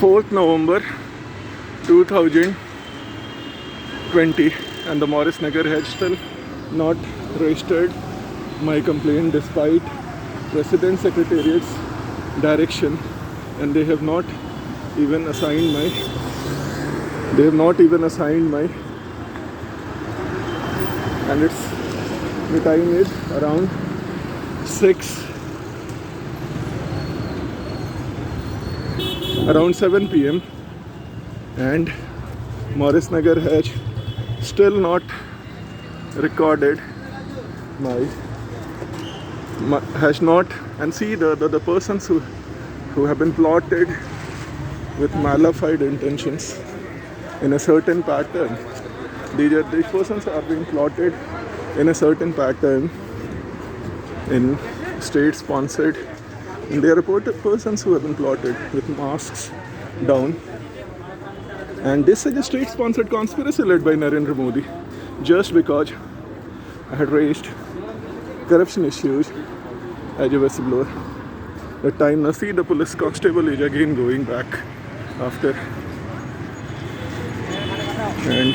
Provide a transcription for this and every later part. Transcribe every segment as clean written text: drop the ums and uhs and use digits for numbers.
4th November 2020, and the Morris Nagar has still not registered my complaint despite President Secretariat's direction, and they have not even assigned my and the time is around 7 p.m. and Morris Nagar has still not recorded has not, and see the persons who have been plotted with malified intentions in a certain pattern. These persons are being plotted in a certain pattern in state-sponsored. They are reported persons who have been plotted with masks down. And this is a state-sponsored conspiracy led by Narendra Modi, just because I had raised corruption issues as a whistleblower. The time now see the police constable is again going back after, and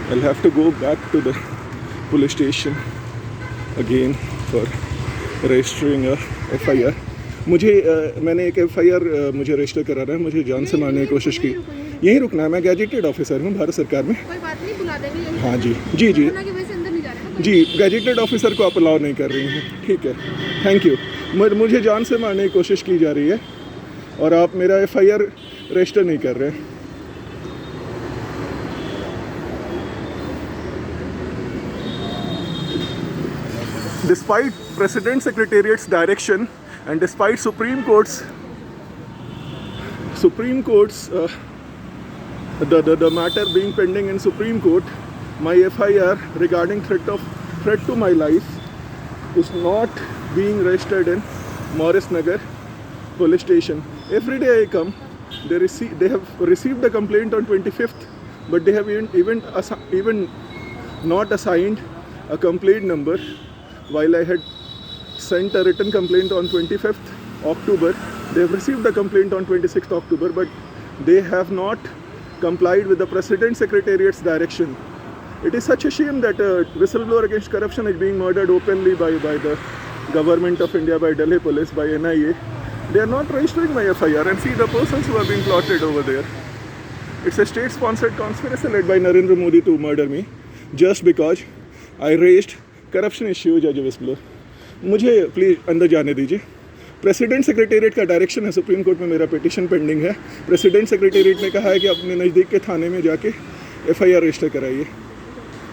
I'll have to go back to the police station again for registering a FIR. मैंने एक FIR मुझे register कराना है. मुझे जान से मारने की कोशिश की. यहीं रुकना है. मैं गैजेटेड ऑफिसर हूँ भारत सरकार में. कोई बात नहीं, बुला देंगे. हाँ जी. जी, गैजेटेड ऑफिसर को आप अलाउ नहीं कर रही हैं. ठीक है, थैंक यू. मुझे जान से मारने की कोशिश की जा रही है और आप मेरा FIR रजिस्टर नहीं कर रहे हैं. Despite President Secretariat's direction and despite Supreme Court's the matter being pending in Supreme Court, my FIR regarding threat to my life is not being registered in Morris Nagar police station. Every day I come, they have received a complaint on 25th, but they have even not assigned a complaint number. While I had sent a written complaint on 25th October, they have received a complaint on 26th October, but they have not complied with the President Secretariat's direction. It is such a shame that a whistleblower against corruption is being murdered openly by the government of India, by Delhi police, by NIA. They are not registering my FIR, and see the persons who are being plotted over there. It's a state-sponsored conspiracy led by Narendra Modi to murder me just because I raised corruption issues as a whistler. मुझे please अंदर जाने दीजिए. President secretariat का direction है. Supreme court में मेरा petition pending है. President secretariat ने कहा है कि अपने नज़दीक के थाने में जाके FIR रजिस्टर कराइए.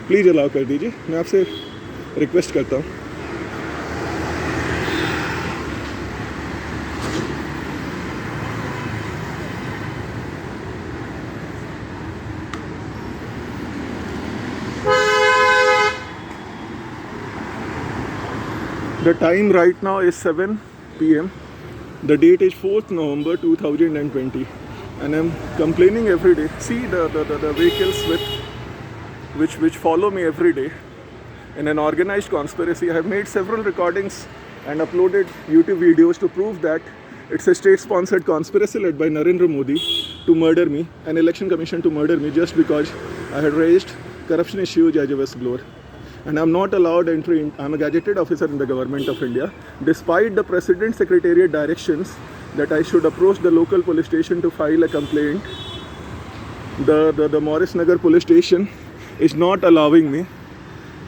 प्लीज़ अलाउ कर दीजिए. मैं आपसे रिक्वेस्ट करता हूँ. The time right now is 7 p.m. The date is 4th November 2020, and I'm complaining every day. See the vehicles which follow me every day in an organized conspiracy. I have made several recordings and uploaded YouTube videos to prove that it's a state-sponsored conspiracy led by Narendra Modi to murder me, an election commission to murder me, just because I had raised corruption issues as a whistleblower. And I'm not allowed entry. I'm a gazetted officer in the government of India. Despite the President Secretariat directions that I should approach the local police station to file a complaint, the Morris Nagar police station is not allowing me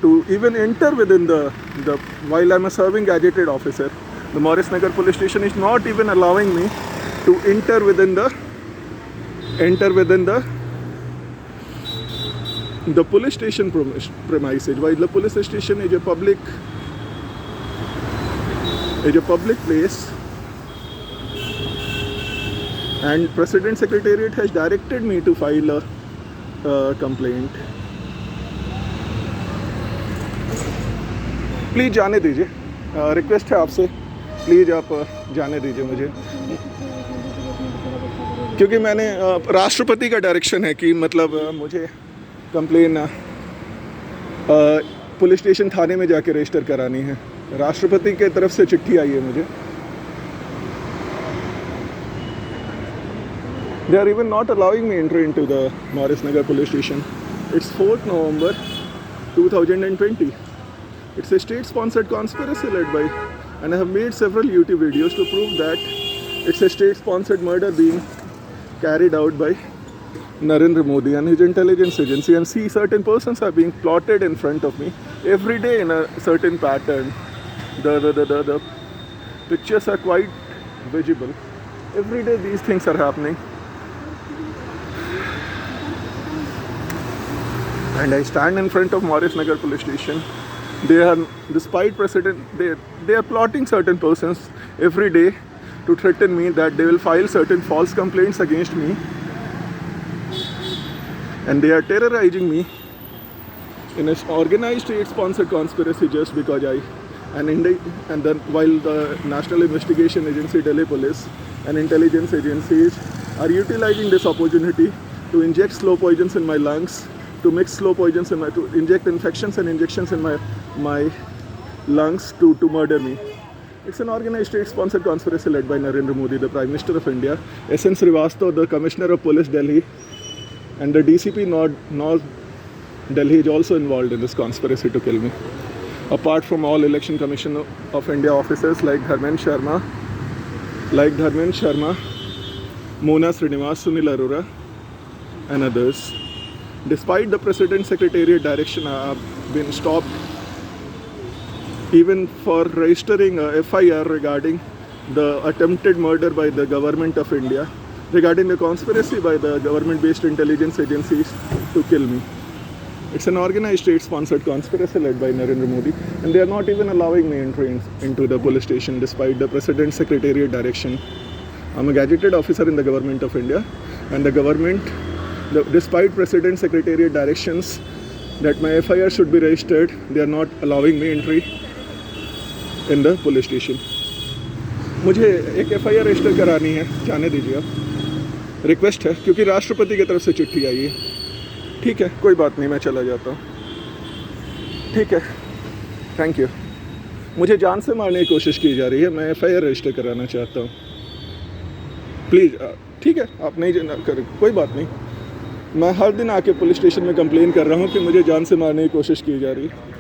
to even enter within the while I'm a serving gazetted officer. The Morris Nagar police station is not even allowing me to enter within the police station premises, while the police station is a public place, and President Secretariat has directed me to file a complaint. Please जाने दीजिए. Request है आपसे, please आप जाने दीजिए मुझे, क्योंकि मैंने राष्ट्रपति का डायरेक्शन है कि मतलब मुझे कंप्लेन पुलिस स्टेशन थाने में जाके रजिस्टर करानी है. राष्ट्रपति के तरफ से चिट्ठी आई है मुझे. They are even not allowing me entry into the Morris Nagar police station. It's 4th November 2020. It's a state-sponsored conspiracy led by, and I have made several YouTube videos to prove that it's a state-sponsored murder being carried out by Narendra Modi and his intelligence agency. And see, certain persons are being plotted in front of me every day in a certain pattern. The pictures are quite visible. Every day these things are happening. And I stand in front of Morris Nagar police station. They are, despite precedent, they are plotting certain persons every day to threaten me that they will file certain false complaints against me. And they are terrorizing me in an organized state-sponsored conspiracy just because and then while the National Investigation Agency, Delhi Police, and intelligence agencies are utilizing this opportunity to inject slow poisons in my lungs, to mix slow poisons in to inject infections and injections in my lungs to murder me. It's an organized state-sponsored conspiracy led by Narendra Modi, the Prime Minister of India, S.N. Srivastava, the Commissioner of Police, Delhi, and the DCP North Delhi is also involved in this conspiracy to kill me. Apart from all Election Commission of India officers like Dharmen Sharma, Mona Srinivas, Sunil Arora, and others. Despite the President Secretariat direction, I have been stopped even for registering a FIR regarding the attempted murder by the government of India, regarding the conspiracy by the government-based intelligence agencies to kill me. It's an organized state-sponsored conspiracy led by Narendra Modi, and they are not even allowing me entry into the police station despite the President Secretariat direction. I'm a gazetted officer in the government of India, and the government, despite President Secretariat directions that my FIR should be registered, they are not allowing me entry in the police station. मुझे एक FIR register करानी है, जाने दीजिए आप, request है, क्योंकि राष्ट्रपति की तरफ से चिट्ठी आई है. ठीक है, कोई बात नहीं, मैं चला जाता हूँ. ठीक है, थैंक यू. मुझे जान से मारने की कोशिश की जा रही है, मैं FIR रजिस्टर कराना चाहता हूँ. प्लीज़, ठीक है, आप नहीं करें, कोई बात नहीं. मैं हर दिन आके पुलिस स्टेशन में कंप्लेन कर रहा हूँ कि मुझे जान से मारने की कोशिश की जा रही है.